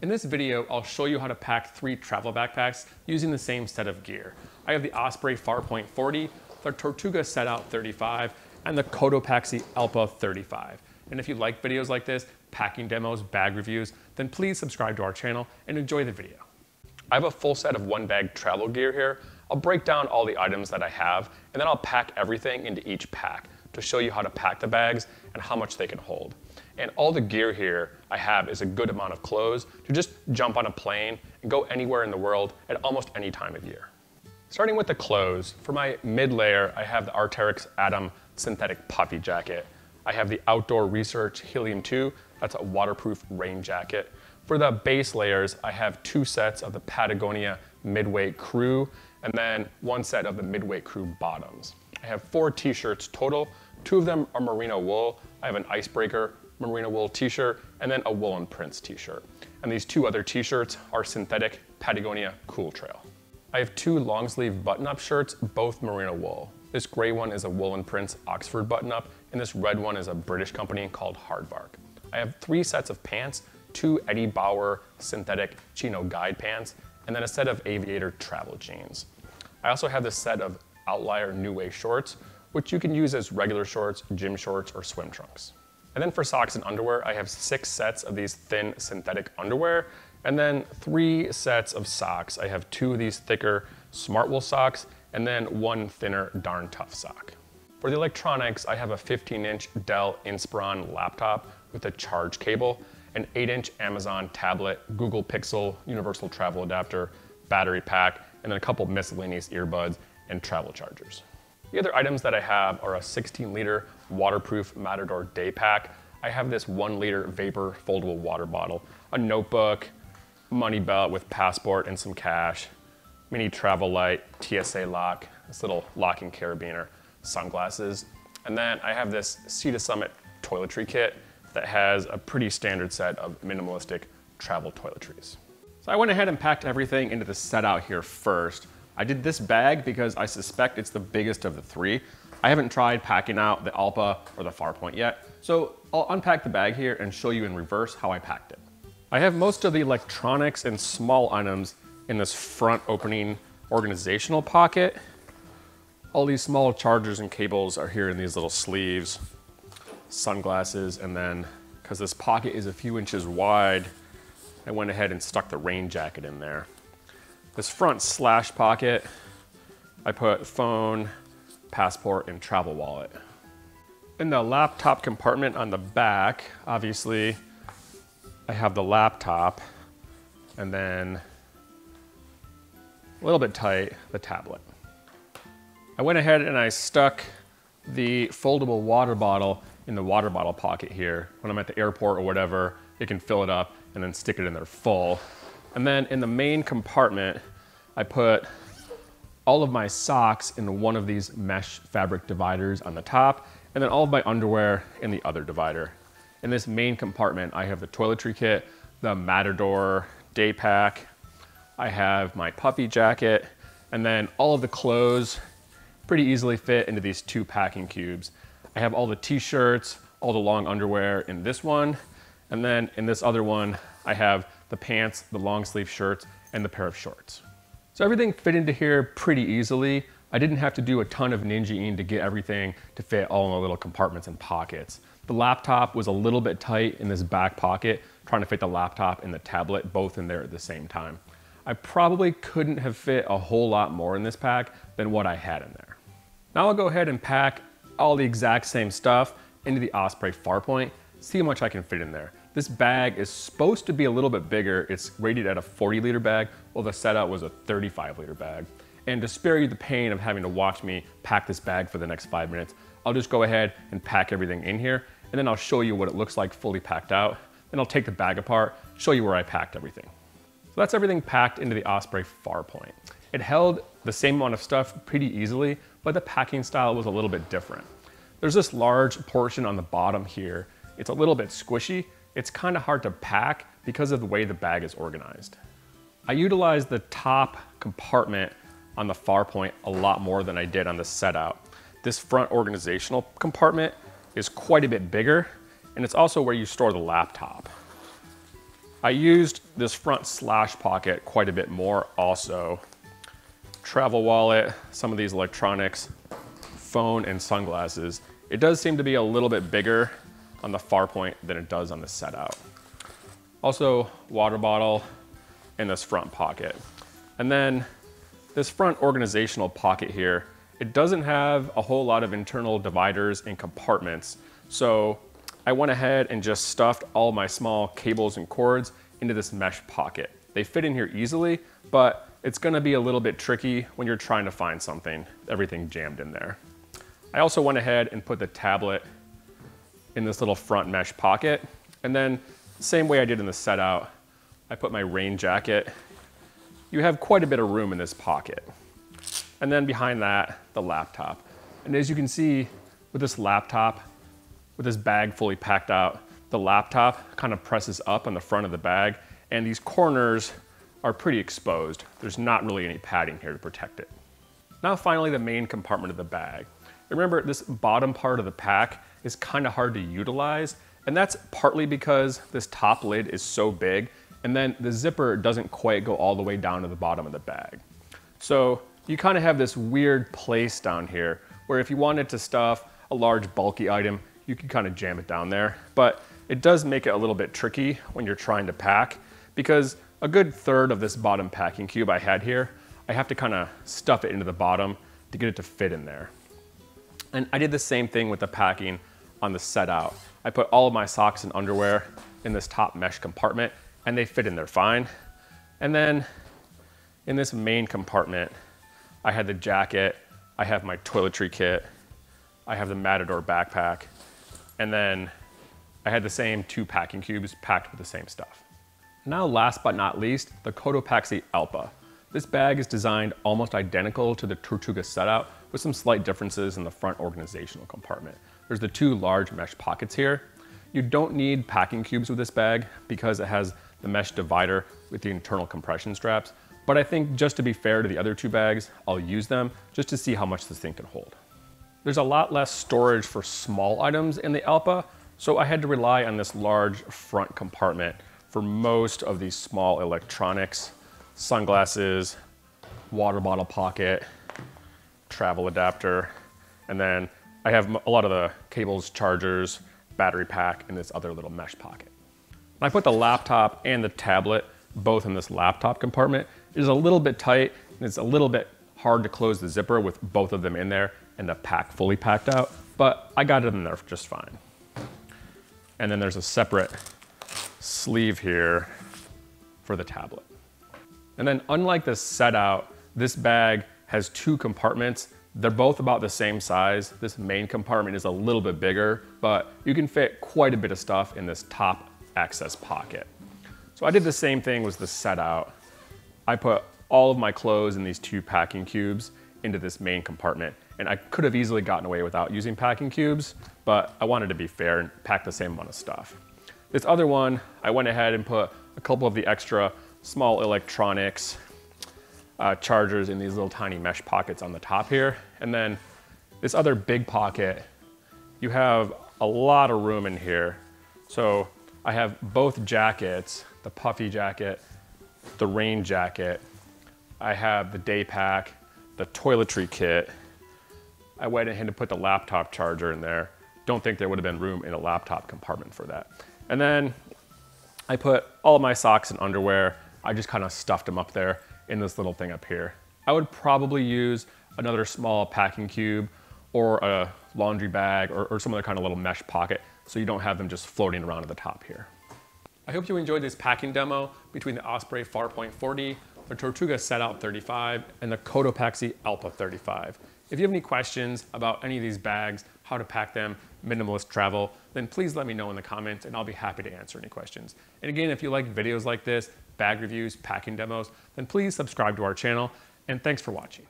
In this video, I'll show you how to pack 3 travel backpacks using the same set of gear. I have the Osprey Farpoint 40, the Tortuga Setout 35, and the Cotopaxi Allpa 35. And if you like videos like this, packing demos, bag reviews, then please subscribe to our channel and enjoy the video. I have a full set of 1-bag travel gear here. I'll break down all the items that I have, and then I'll pack everything into each pack to show you how to pack the bags and how much they can hold. And all the gear here I have is a good amount of clothes to just jump on a plane and go anywhere in the world at almost any time of year. Starting with the clothes, for my mid-layer, I have the Arcteryx Atom synthetic puffy jacket. I have the Outdoor Research Helium 2, that's a waterproof rain jacket. For the base layers, I have 2 sets of the Patagonia Midweight Crew, and then 1 set of the Midweight Crew bottoms. I have 4 t-shirts total. 2 of them are merino wool. I have an Icebreaker merino wool t-shirt, and then a woolen prints t-shirt. And these 2 other t-shirts are synthetic Patagonia Cool Trail. I have 2 long sleeve button-up shirts, both merino wool. This gray one is a woolen prints Oxford button-up, and this red one is a British company called Hardbark. I have 3 sets of pants, 2 Eddie Bauer synthetic chino guide pants, and then a set of aviator travel jeans. I also have this set of Outlier New Way shorts, which you can use as regular shorts, gym shorts, or swim trunks. And then for socks and underwear, I have 6 sets of these thin synthetic underwear, and then 3 sets of socks. I have 2 of these thicker Smart Wool socks, and then 1 thinner Darn Tough sock. For the electronics, I have a 15-inch Dell Inspiron laptop with a charge cable, an 8-inch Amazon tablet, Google Pixel universal travel adapter, battery pack, and then a couple miscellaneous earbuds and travel chargers. The other items that I have are a 16-liter waterproof Matador day pack. I have this 1-liter Vapor foldable water bottle, a notebook, money belt with passport and some cash, mini travel light, TSA lock, this little locking carabiner, sunglasses, and then I have this Sea to Summit toiletry kit that has a pretty standard set of minimalistic travel toiletries. So I went ahead and packed everything into the set out here first. I did this bag because I suspect it's the biggest of the 3. I haven't tried packing out the Allpa or the Farpoint yet, so I'll unpack the bag here and show you in reverse how I packed it. I have most of the electronics and small items in this front opening organizational pocket. All these small chargers and cables are here in these little sleeves, sunglasses, and then because this pocket is a few inches wide, I went ahead and stuck the rain jacket in there. This front slash pocket, I put phone, passport, and travel wallet. In the laptop compartment on the back, obviously, I have the laptop, and then a little bit tight, the tablet. I went ahead and I stuck the foldable water bottle in the water bottle pocket here. When I'm at the airport or whatever, it can fill it up and then stick it in there full. And then in the main compartment, I put all of my socks in one of these mesh fabric dividers on the top, and then all of my underwear in the other divider. In this main compartment, I have the toiletry kit, the Matador day pack, I have my puffy jacket, and then all of the clothes pretty easily fit into these 2 packing cubes. I have all the t-shirts, all the long underwear in this one, and then in this other one, I have the pants, the long sleeve shirts, and the pair of shorts. So everything fit into here pretty easily. I didn't have to do a ton of ninja-ing to get everything to fit all in the little compartments and pockets. The laptop was a little bit tight in this back pocket, trying to fit the laptop and the tablet both in there at the same time. I probably couldn't have fit a whole lot more in this pack than what I had in there. Now I'll go ahead and pack all the exact same stuff into the Osprey Farpoint, see how much I can fit in there. This bag is supposed to be a little bit bigger. It's rated at a 40-liter bag, while the setup was a 35-liter bag. And to spare you the pain of having to watch me pack this bag for the next 5 minutes, I'll just go ahead and pack everything in here, and then I'll show you what it looks like fully packed out. Then I'll take the bag apart, show you where I packed everything. So that's everything packed into the Osprey Farpoint. It held the same amount of stuff pretty easily, but the packing style was a little bit different. There's this large portion on the bottom here. It's a little bit squishy. It's kind of hard to pack because of the way the bag is organized. I utilized the top compartment on the Farpoint a lot more than I did on the Setout. This front organizational compartment is quite a bit bigger, and it's also where you store the laptop. I used this front slash pocket quite a bit more also. Travel wallet, some of these electronics, phone and sunglasses. It does seem to be a little bit bigger on the Farpoint than it does on the Setout. Also water bottle in this front pocket. And then this front organizational pocket here, it doesn't have a whole lot of internal dividers and compartments. So I went ahead and just stuffed all my small cables and cords into this mesh pocket. They fit in here easily, but it's gonna be a little bit tricky when you're trying to find something, everything jammed in there. I also went ahead and put the tablet in this little front mesh pocket. And then same way I did in the Setout, I put my rain jacket. You have quite a bit of room in this pocket. And then behind that, the laptop. And as you can see with this laptop, with this bag fully packed out, the laptop kind of presses up on the front of the bag, and these corners are pretty exposed. There's not really any padding here to protect it. Now finally, the main compartment of the bag. Remember, this bottom part of the pack is kind of hard to utilize, and that's partly because this top lid is so big, and then the zipper doesn't quite go all the way down to the bottom of the bag. So you kind of have this weird place down here where if you wanted to stuff a large bulky item, you could kind of jam it down there. But it does make it a little bit tricky when you're trying to pack, because a good third of this bottom packing cube I had here, I have to kind of stuff it into the bottom to get it to fit in there. And I did the same thing with the packing on the Setout. I put all of my socks and underwear in this top mesh compartment, and they fit in there fine. And then in this main compartment, I had the jacket, I have my toiletry kit, I have the Matador backpack, and then I had the same 2 packing cubes packed with the same stuff. Now last but not least, the Cotopaxi Allpa. This bag is designed almost identical to the Tortuga Setout with some slight differences in the front organizational compartment. There's the 2 large mesh pockets here. You don't need packing cubes with this bag because it has the mesh divider with the internal compression straps. But I think just to be fair to the other 2 bags, I'll use them just to see how much this thing can hold. There's a lot less storage for small items in the Allpa, so I had to rely on this large front compartment for most of these small electronics, sunglasses, water bottle pocket, travel adapter, and then I have a lot of the cables, chargers, battery pack in this other little mesh pocket. I put the laptop and the tablet both in this laptop compartment. It is a little bit tight, and it's a little bit hard to close the zipper with both of them in there and the pack fully packed out, but I got it in there just fine. And then there's a separate sleeve here for the tablet. And then unlike the Setout, this bag has 2 compartments. They're both about the same size. This main compartment is a little bit bigger, but you can fit quite a bit of stuff in this top access pocket. So I did the same thing with the Setout. I put all of my clothes in these 2 packing cubes into this main compartment, and I could have easily gotten away without using packing cubes, but I wanted to be fair and pack the same amount of stuff. This other one, I went ahead and put a couple of the extra small electronics, chargers in these little tiny mesh pockets on the top here. And then this other big pocket, you have a lot of room in here. So I have both jackets, the Puffy jacket, the rain jacket. I have the day pack, the toiletry kit. I went ahead and put the laptop charger in there. Don't think there would have been room in a laptop compartment for that. And then I put all of my socks and underwear. I just kind of stuffed them up there in this little thing up here. I would probably use another small packing cube or a laundry bag or some other kind of little mesh pocket so you don't have them just floating around at the top here. I hope you enjoyed this packing demo between the Osprey Farpoint 40, the Tortuga Setout 35, and the Cotopaxi Allpa 35. If you have any questions about any of these bags, how to pack them, minimalist travel, then please let me know in the comments and I'll be happy to answer any questions. And again, if you like videos like this, bag reviews, packing demos, then please subscribe to our channel, and thanks for watching.